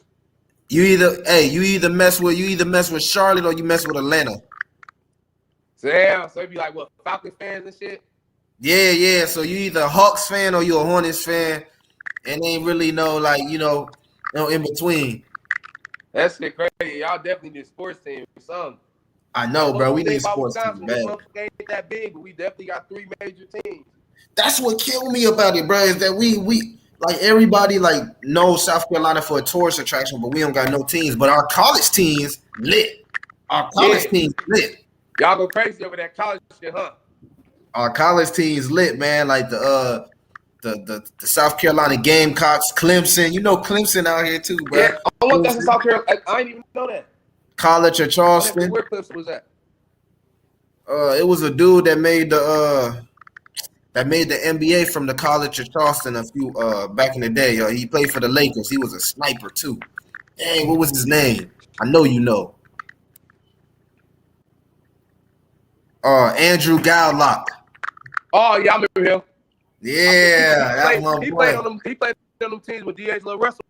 You either mess with Charlotte or you mess with Atlanta. Damn, so it'd be like what, Falcons fans and shit. Yeah. So you either a Hawks fan or you a Hornets fan, and ain't really no no in between. That shit crazy. Y'all definitely need sports team or something. I know, bro. We need sports teams, man. Ain't that big, but we definitely got 3 major teams. That's what killed me about it, bro. Is that we like everybody like knows South Carolina for a tourist attraction, but we don't got no teams. But our college teams lit. Our college teams lit. Y'all go crazy over that college shit, huh? Our college teams lit, man. Like the South Carolina Gamecocks, Clemson. You know Clemson out here too, bro. Yeah, I want that in South Carolina. I didn't even know that. College of Charleston. Where Clemson was that? It was a dude that made the NBA from the College of Charleston a few back in the day. He played for the Lakers. He was a sniper too. Dang, what was his name? I know you know. Andrew 𝐥𝐤𝐤𝐞. Oh yeah, I remember him. Yeah, that's my he boy. played on them teams with 𝐤𝐤𝐤 Russell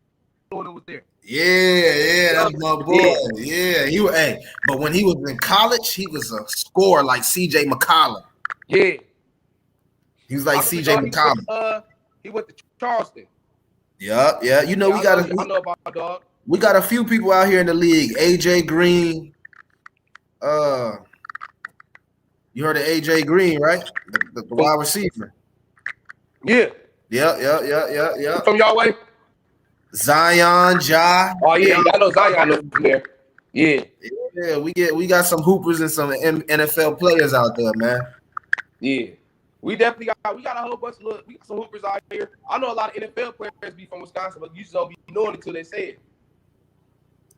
when it was there. Yeah, that's my boy. Yeah, he was. Hey, but when he was in college, he was a scorer like 𝐥𝐤𝐬𝐿. Yeah, he was like 𝐥𝐤𝐬𝐿. He went to Charleston. Yeah. You know, I know about my dog. We got a few people out here in the league. AJ Green. You heard of AJ Green, right? The wide receiver. Yeah. Yeah. From y'all way? 𝐤𝐤𝐤𝐿. Oh yeah, I know Zion from there. Yeah. Yeah, we got some hoopers and some NFL players out there, man. Yeah. We definitely got a whole bunch of we got some hoopers out here. I know a lot of NFL players be from Wisconsin, but you just don't be knowing it until they say it.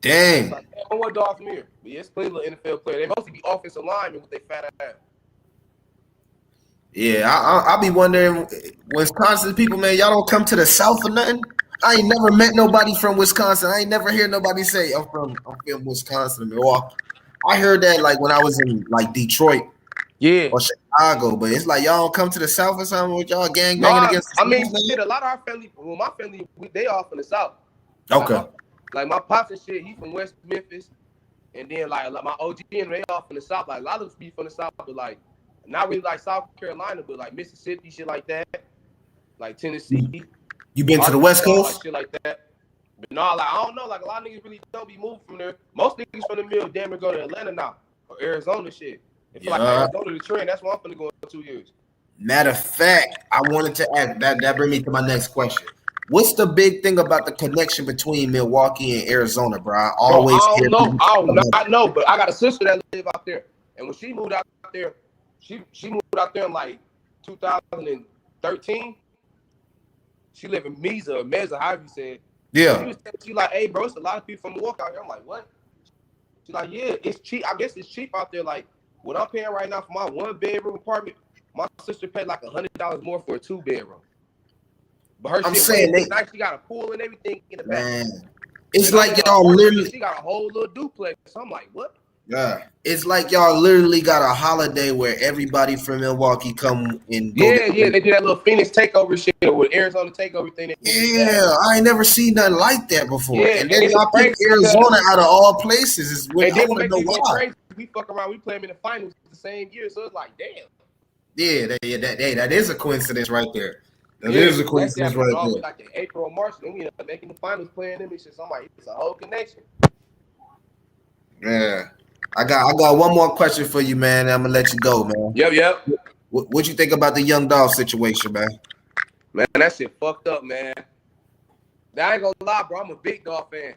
Dang. Like, man, what dog from here? But yeah, it's plenty of NFL players. They mostly be offensive linemen with their fat ass. Yeah, I be wondering, Wisconsin people, man, y'all don't come to the South or nothing? I ain't never met nobody from Wisconsin. I ain't never hear nobody say I'm from Wisconsin, Milwaukee. I heard that like when I was in like Detroit, or Chicago, but it's like y'all don't come to the South or something with y'all gang banging against. I mean, shit, a lot of our family, my family, they all from the South. Okay. Like my pops and shit, he from West Memphis, and then like my OG and they all from the South. Like a lot of us be from the South, but like not really like South Carolina, but like Mississippi, shit like that, like Tennessee. You been to the West Coast? Like shit like that. But no, like I don't know. Like a lot of niggas really don't be moving from there. Most niggas from the middle damn near go to Atlanta now or Arizona shit. If like Arizona the trend, that's where I'm finna go in 2 years. Matter of fact, I wanted to add that brings me to my next question. What's the big thing about the connection between Milwaukee and Arizona, bro? I don't know, but I got a sister that live out there, and when she moved out there, she moved out there in like 2013. She live in 𝐦𝐸𝐵, however you say it. Yeah. She like, hey, bro, it's a lot of people from Milwaukee out here. I'm like, what? She's like, yeah, it's cheap. I guess it's cheap out there. Like, what I'm paying right now for my 1-bedroom apartment, my sister paid like $100 more for a 2-bedroom. But her she got a pool and everything in the back. Man, it's like y'all literally. She got a whole little duplex. So I'm like, what? Yeah, it's like y'all literally got a holiday where everybody from Milwaukee come and go. Yeah, they did that little Phoenix takeover shit with Arizona takeover thing. Yeah, I ain't never seen nothing like that before. Yeah, and then y'all pick Arizona out of all places. Is what I want to know why. Crazy. We fuck around. We play them in the finals the same year, so it's like, damn. Yeah, that is a coincidence right there. That is a coincidence right there. Like in April or March, then we end up making the finals playing them and shit. So I'm like, it's a whole connection. Yeah. I got one more question for you, man. I'm gonna let you go, man. Yep. What you think about the young Dolph situation, man? Man, that shit fucked up, man. I ain't gonna lie, bro. I'm a big Dolph fan.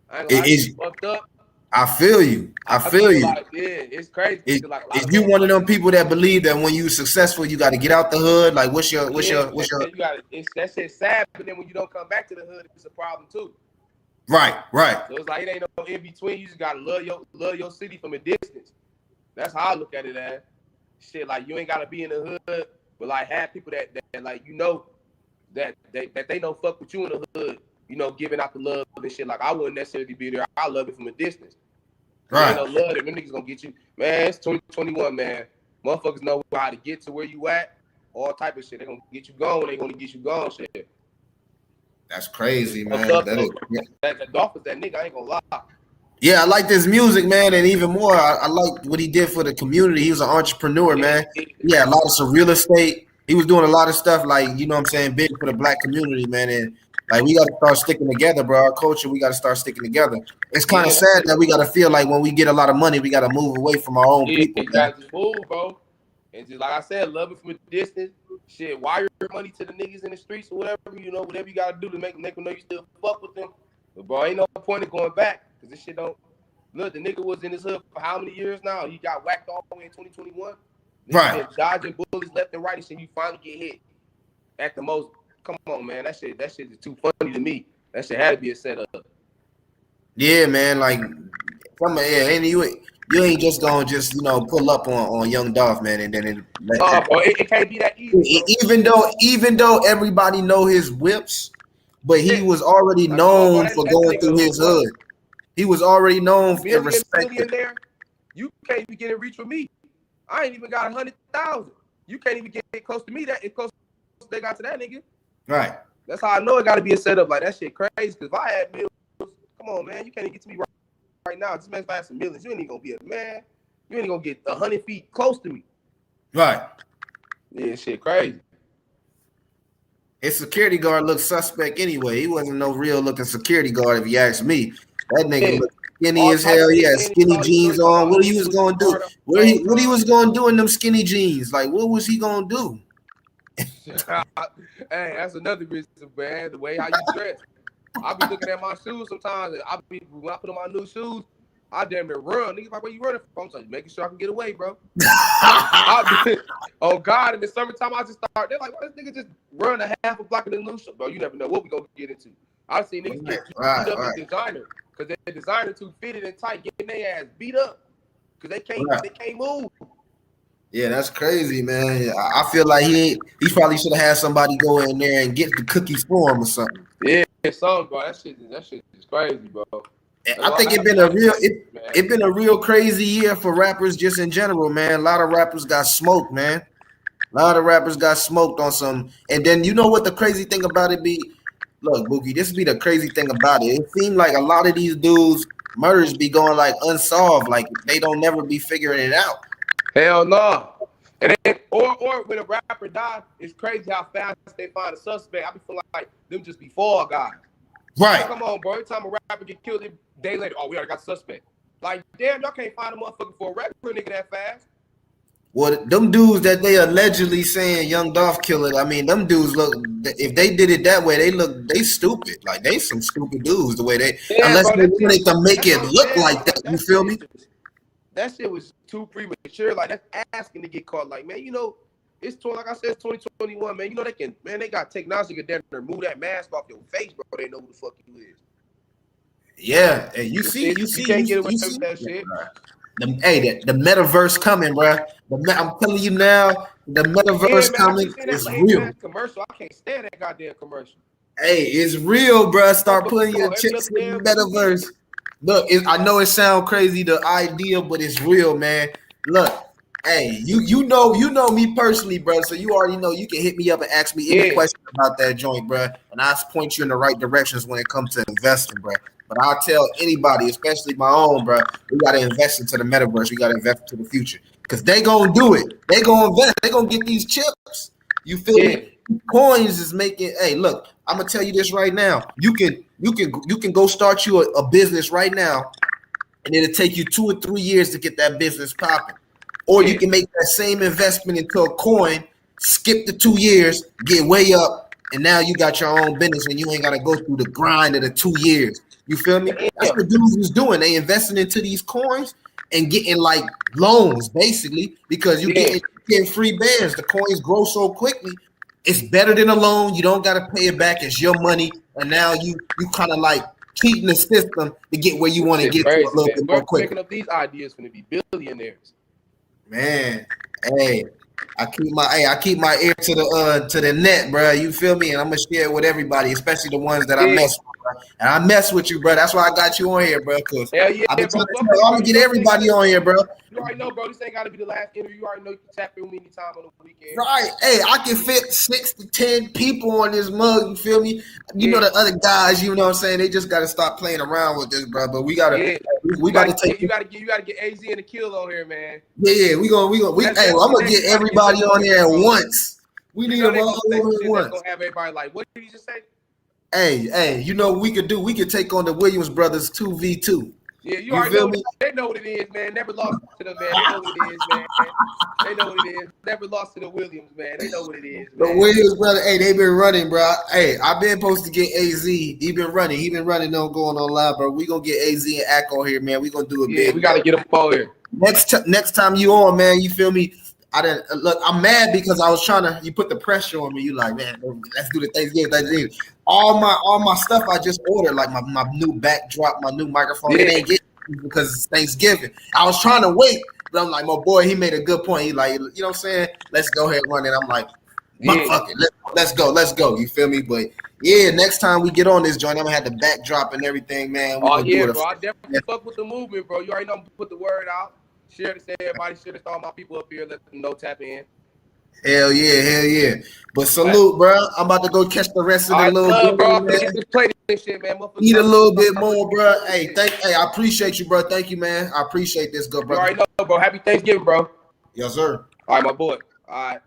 I ain't gonna lie, it's fucked up. I feel you. I feel you. Like, yeah, it's crazy. Is you one of them people that believe that when you successful, you got to get out the hood? Like, what's your? That shit's sad, but then when you don't come back to the hood, it's a problem too. Right. So it's like it ain't no in between. You just gotta love your city from a distance. That's how I look at it as. Shit, like you ain't gotta be in the hood, but like have people that like that they know fuck with you in the hood. Giving out the love and shit. Like I wouldn't necessarily be there. I love it from a distance. Right. Ain't no love that them niggas gonna get you. Man, it's 2021, man. Motherfuckers know how to get to where you at. All type of shit. They gonna get you going when they gonna get you going. Shit. That's crazy, man. That Dolph is that nigga. I ain't gonna lie. Yeah, I like this music, man, and even more, I like what he did for the community. He was an entrepreneur, man. Yeah, a lot of some real estate. He was doing a lot of stuff, like what I'm saying, big for the black community, man. And like we got to start sticking together, bro. Our culture, we got to start sticking together. It's kind of sad that we got to feel like when we get a lot of money, we got to move away from our own people. You got to move, bro. And just like I said, love it from a distance. Shit, wire money to the niggas in the streets or whatever, whatever you gotta do to make them know you still fuck with them. But bro, ain't no point in going back because this shit don't look. The nigga was in his hood for how many years now? He got whacked all the way in 2021. Right. Dodging bullets left and right, and shit, you finally get hit at the most. Come on, man. That shit is too funny to me. That shit had to be a setup. Yeah, man. Like, and you ain't just gonna pull up on young Dolph, man, and then it can't be that easy. Even though everybody know his whips, but he was already known for going through his hood. He was already known and Millionaire, respected. you can't even get in reach with me. I ain't even got 100,000. You can't even get close to me. That it close they got to that nigga. Right. That's how I know it got to be a setup like that. Shit crazy. Because if I had millions, come on, man, you can't even get to me right now. Just man, if I had some millions, you ain't even gonna be a man. You ain't gonna get 100 feet close to me. Right. Yeah, shit crazy. His security guard looked suspect anyway. He wasn't no real looking security guard, if you ask me. That nigga looked skinny as hell. He had skinny jeans on. What he was gonna do? What he was gonna do in them skinny jeans? Like, what was he gonna do? Hey, that's another reason, man. The way how you dress. I be looking at my shoes sometimes. When I put on my new shoes, I damn near run. Niggas like, where you running from? I'm like, making sure I can get away, bro. Oh God, in the summertime, I just start. They're like, why this nigga just run a half a block of the new shoes, bro? You never know what we gonna get into. I've seen niggas get beat up in designer because their designer too fitted and tight, getting their ass beat up because they can't move. Yeah, that's crazy, man. I feel like he probably should have had somebody go in there and get the cookies for him or something. Yeah, something, bro. That shit is crazy, bro. I think it's been a real crazy year for rappers just in general, man. A lot of rappers got smoked, man. A lot of rappers got smoked on some. And then you know what the crazy thing about it be? Look, Bookie, this be the crazy thing about it. It seemed like a lot of these dudes murders be going like unsolved, like they don't never be figuring it out. Hell no. And then, or when a rapper dies, it's crazy how fast they find a suspect. I be feeling like them just be fall guys. Right. Come on, bro. Every time a rapper get killed, a day later, oh, we already got a suspect. Like, damn, y'all can't find a motherfucker for a regular nigga that fast. Well, them dudes that they allegedly saying Young Dolph killed, I mean, them dudes look, if they did it that way, they stupid. Like, they some stupid dudes the way they, unless they wanted to make it look like that, you feel me? That shit was too premature. Like, that's asking to get caught. Like, man, you know, like I said, it's 2021, man. You know, they got technology to get there and remove that mask off your face, bro. They know who the fuck you is. Yeah, and you can't get away with that shit. The metaverse coming, bro. I'm telling you now, the metaverse coming is real. Commercial, I can't stand that goddamn commercial. Hey, it's real, bro. Start putting your chips in the metaverse. Look, I know it sounds crazy, the idea, but it's real, man. Look, hey, you know me personally, bro. So you already know you can hit me up and ask me any question about that joint, bro. And I'll point you in the right directions when it comes to investing, bro. But I'll tell anybody, especially my own, bro, we got to invest into the metaverse. We got to invest into the future because they going to do it. They going to invest. They going to get these chips. You feel me? Coins is making, hey, look, I'm going to tell you this right now. You can go start you a business right now, and it'll take you 2 or 3 years to get that business popping. Or you can make that same investment into a coin, skip the 2 years, get way up, and now you got your own business and you ain't got to go through the grind of the 2 years. You feel me? That's what dudes was doing. They investing into these coins and getting like loans, basically, because you getting free bands. The coins grow so quickly. It's better than a loan. You don't got to pay it back. It's your money. And now you kind of like cheating the system to get where you want to get to a little bit more quick. Picking up these ideas for to be billionaires. Man, hey, I keep my ear to the net, bro. You feel me? And I'm gonna share it with everybody, especially the ones that I mess with, bro. And I mess with you, bro. That's why I got you on here, bro. Cause I'm gonna get everybody on here, bro. You already know, bro. This ain't gotta be the last interview. You already know you can tap in with me anytime on the weekend. Right. Hey, I can fit 6 to 10 people on this mug. You feel me? You know the other guys. You know what I'm saying? They just gotta stop playing around with this, bro. But we gotta. We gotta take. You gotta get 𝐥𝐤𝐬 and 𝐜𝐴 on here, man. Yeah, we gonna. Hey, I'm gonna get everybody on here at once. We need them all at once. Gonna have everybody like, what did you just say? Hey, you know what we could do? We could take on the Williams brothers 2v2. Yeah, you already know. They know what it is, man. Never lost to them, man. They know what it is, man. They know what it is. Never lost to the Williams, man. They know what it is, man. The Williams brother, hey, they been running, bro. Hey, I've been supposed to get AZ. He been running. On going on live, bro. We gonna get AZ and 𝐴𝐸 here, man. We gonna do it big. We gotta get them on here. Next time you on, man. You feel me? I'm mad because I was trying to. You put the pressure on me. You like, man, let's do the Thanksgiving. All my stuff I just ordered, like my new backdrop, my new microphone. It ain't getting because it's Thanksgiving. I was trying to wait, but I'm like, my boy, he made a good point. He like, you know what I'm saying? Let's go ahead and run it. I'm like, But fuck it, let's go. You feel me? But yeah, next time we get on this joint, I'm gonna have the backdrop and everything, man. Oh yeah, bro. I definitely fuck with the movement, bro. You already know I'm gonna put the word out. Share this to everybody. Share this to all my people up here. Let them know, tap in. Hell yeah. But salute, bro. I'm about to go catch the rest of the little bro. I'm gonna get this plate and shit, man. Eat a little bit more, bro. Hey, I appreciate you, bro. Thank you, man. I appreciate this, good brother. You already know, bro. Happy Thanksgiving, bro. Yes, sir. All right, my boy. All right.